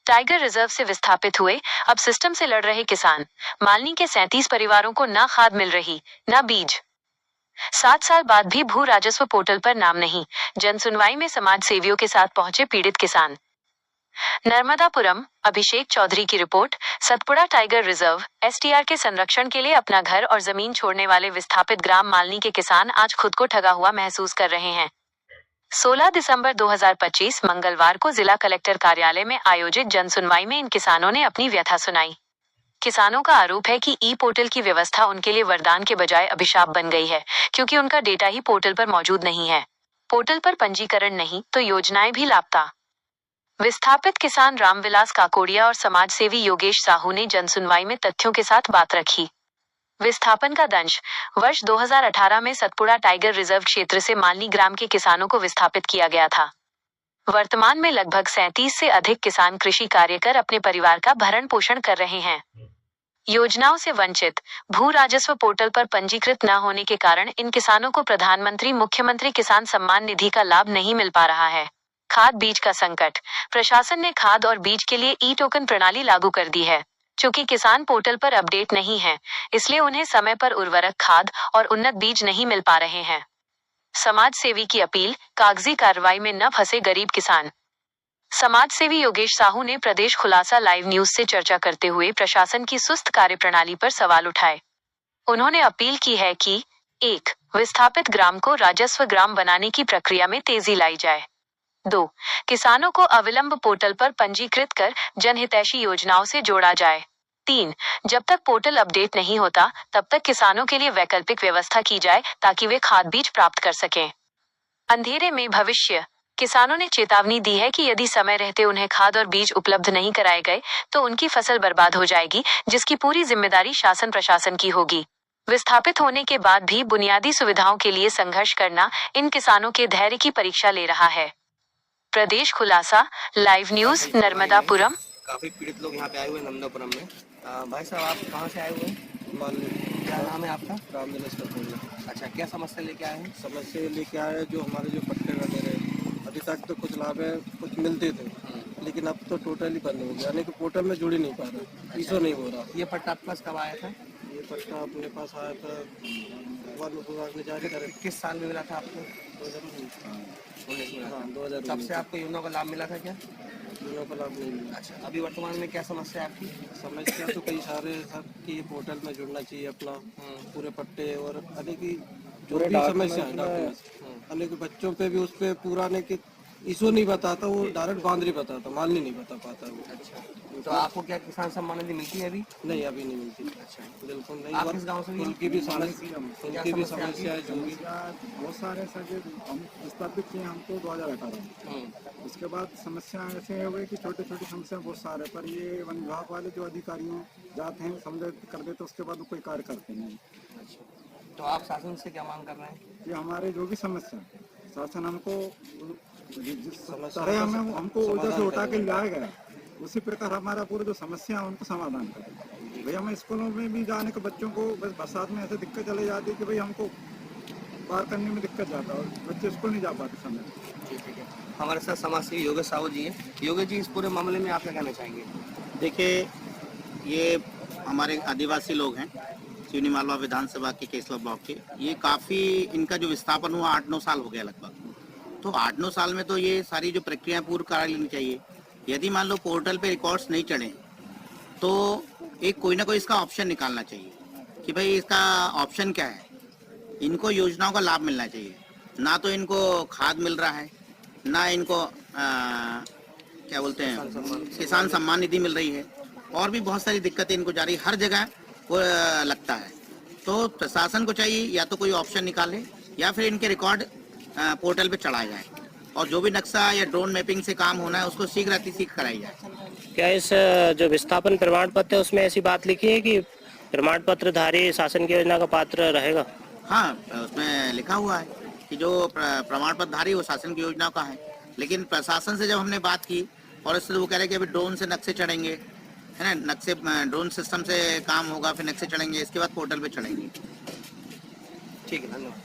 Tiger reserve से विस्थापित हुए, अब सिस्टम से लड़ रहे किसान। मालनी के 37 परिवारों को न खाद मिल रही, न बीज। 7 साल बाद भी भू राजस्व पोर्टल पर नाम नहीं। जन सुनवाई में समाज सेवियों के साथ पहुंचे पीड़ित किसान। नर्मदापुरम, अभिषेक चौधरी की report. Satpura tiger reserve (STR) के संरक्षण के लिए अपना घर और जमीन छोड़ने वाले विस्थापित ग्राम मालनी के किसान आज खुद को ठगा हुआ महसूस कर रहे हैं। 16 दिसंबर 2025 मंगलवार को जिला कलेक्टर कार्यालय में आयोजित जनसुनवाई में इन किसानों ने अपनी व्यथा सुनाई। किसानों का आरोप है कि ई पोर्टल की व्यवस्था उनके लिए वरदान के बजाय अभिशाप बन गई है, क्योंकि उनका डेटा ही पोर्टल पर मौजूद नहीं है। पोर्टल पर पंजीकरण नहीं तो योजनाएं भी लापता। विस्थापित किसान रामविलास काकोड़िया और समाजसेवी योगेश साहू ने जनसुनवाई में तथ्यों के साथ बात रखी। विस्थापन का दंश। वर्ष 2018 में सतपुड़ा टाइगर रिजर्व क्षेत्र से मालनी ग्राम के किसानों को विस्थापित किया गया था। वर्तमान में लगभग 37 से अधिक किसान कृषि कार्य कर अपने परिवार का भरण पोषण कर रहे हैं। योजनाओं से वंचित। भू राजस्व पोर्टल पर पंजीकृत न होने के कारण इन किसानों को प्रधानमंत्री मुख्यमंत्री किसान सम्मान निधि का लाभ नहीं मिल पा रहा है। खाद बीज का संकट। प्रशासन ने खाद और बीज के लिए ई टोकन प्रणाली लागू कर दी है। चूंकि किसान पोर्टल पर अपडेट नहीं है, इसलिए उन्हें समय पर उर्वरक, खाद और उन्नत बीज नहीं मिल पा रहे हैं। समाज सेवी की अपील, कागजी कार्रवाई में न फंसे गरीब किसान। समाज सेवी योगेश साहू ने प्रदेश खुलासा लाइव न्यूज से चर्चा करते हुए प्रशासन की सुस्त कार्यप्रणाली पर सवाल उठाए। उन्होंने अपील की है कि 1. विस्थापित ग्राम को राजस्व ग्राम बनाने की प्रक्रिया में तेजी लाई जाए। 2. किसानों को अविलंब पोर्टल पर पंजीकृत कर जनहितैषी योजनाओं से जोड़ा जाए। 3. जब तक पोर्टल अपडेट नहीं होता, तब तक किसानों के लिए वैकल्पिक व्यवस्था की जाए ताकि वे खाद बीज प्राप्त कर सकें। अंधेरे में भविष्य। किसानों ने चेतावनी दी है कि यदि समय रहते उन्हें खाद और बीज उपलब्ध नहीं कराए गए तो उनकी फसल बर्बाद हो जाएगी, जिसकी पूरी जिम्मेदारी शासन प्रशासन की होगी। विस्थापित होने के बाद भी बुनियादी सुविधाओं के लिए संघर्ष करना इन किसानों के धैर्य की परीक्षा ले रहा है। प्रदेश खुलासा लाइव न्यूज, नर्मदापुरम। काफी पीड़ित लोग यहाँ पे आए हुए हैं नर्मदापुरम में। भाई साहब, आप कहाँ से आए हुए हैं? क्या नाम है आपका? रामविलास काकोड़िया। अच्छा, क्या समस्या लेके आए हैं? समस्या लेके आए जो हमारे जो पट्टे वगैरह अभी तक तो कुछ लाभ है, कुछ मिलते थे, लेकिन अब तो टोटली बंद हो गया, यानी कि पोर्टल में जुड़ ही नहीं पा रहा, ईसो नहीं हो रहा। ये पट्टा आपके पास कब आया था? ये पट्टा अपने पास आया था वन विभाग ने जारी करे। किस साल में मिला था आपको? 2019 में। हाँ, 2019। तब से आपको योजना का लाभ मिला था क्या? योजना का लाभ नहीं मिला। अच्छा, अभी वर्तमान में क्या समस्या है आपकी? समस्या तो कई सारे सर कि ये पोर्टल में जुड़ना चाहिए अपना पूरे पट्टे और अनेक जो भी समस्या है डॉक्यूमेंट्स, अनेक बच्चों पे भी उस पर पूरा ने कि इशू नहीं बताता, वो डायरेक्ट बाउंड्री बताता, मालनी नहीं बता पाता वो। अच्छा, तो आपको क्या किसान सम्मान निधि मिलती है अभी? नहीं, अभी नहीं मिलती। अच्छा, बिल्कुल नहीं। आप किस गांव से? उनकी भी समस्या है जो भी। बहुत सारे सर हम स्थापित किए हमको 2018। उसके बाद समस्या ऐसे हो गई कि छोटी छोटी समस्या बहुत सारे, पर ये वन विभाग वाले जो अधिकारियों जाते हैं समझ कर देते, उसके बाद वो कोई कार्य करते नहीं। अच्छा, तो आप शासन से क्या मांग कर रहे हैं? ये हमारे जो भी समस्या शासन हमको जिस तरह हमको उधर से उठा के लाया गया, उसी प्रकार हमारा पूरा जो समस्या है उनको समाधान करें। भाई हमें स्कूलों में भी जाने के बच्चों को बस बरसात में ऐसे दिक्कत चली जाती है कि भाई हमको पार करने में दिक्कत जाता है और बच्चे स्कूल नहीं जा पाते समय। ठीक है। हमारे साथ समाज सेवी योगेश साहू जी हैं। योगेश जी, इस पूरे मामले में आप क्या कहना चाहेंगे? देखिए, ये हमारे आदिवासी लोग हैं चीनी मालवा विधानसभा के केसला ब्लॉक के। ये काफ़ी इनका जो विस्थापन हुआ 8-9 साल हो गया लगभग। तो 8-9 साल में तो ये सारी जो प्रक्रिया पूर्ण करा लेनी चाहिए। यदि मान लो पोर्टल पे रिकॉर्ड्स नहीं चढ़े तो एक कोई ना कोई इसका ऑप्शन निकालना चाहिए कि भाई इसका ऑप्शन क्या है। इनको योजनाओं का लाभ मिलना चाहिए। ना तो इनको खाद मिल रहा है, ना इनको क्या बोलते हैं किसान सम्मान निधि मिल रही है, और भी बहुत सारी दिक्कतें इनको जारी हर जगह वो लगता है। तो प्रशासन को चाहिए या तो कोई ऑप्शन निकाले या फिर इनके रिकॉर्ड पोर्टल पे चढ़ाए जाए, और जो भी नक्शा या ड्रोन मैपिंग से काम होना है उसको शीघ्र अतिशीघ्र कराई जाए। क्या इस जो विस्थापन प्रमाण पत्र है उसमें ऐसी बात लिखी है कि प्रमाण पत्रधारी शासन की योजना का पात्र रहेगा? हाँ, उसमें लिखा हुआ है कि जो प्रमाण पत्रधारी वो शासन की योजना का है। लेकिन प्रशासन से जब हमने बात की और इससे वो कह रहे कि अभी ड्रोन से नक्शे चढ़ेंगे, है ना, नक्शे ड्रोन सिस्टम से काम होगा, फिर नक्शे चढ़ेंगे, इसके बाद पोर्टल पे चढ़ेंगे। ठीक है, धन्यवाद।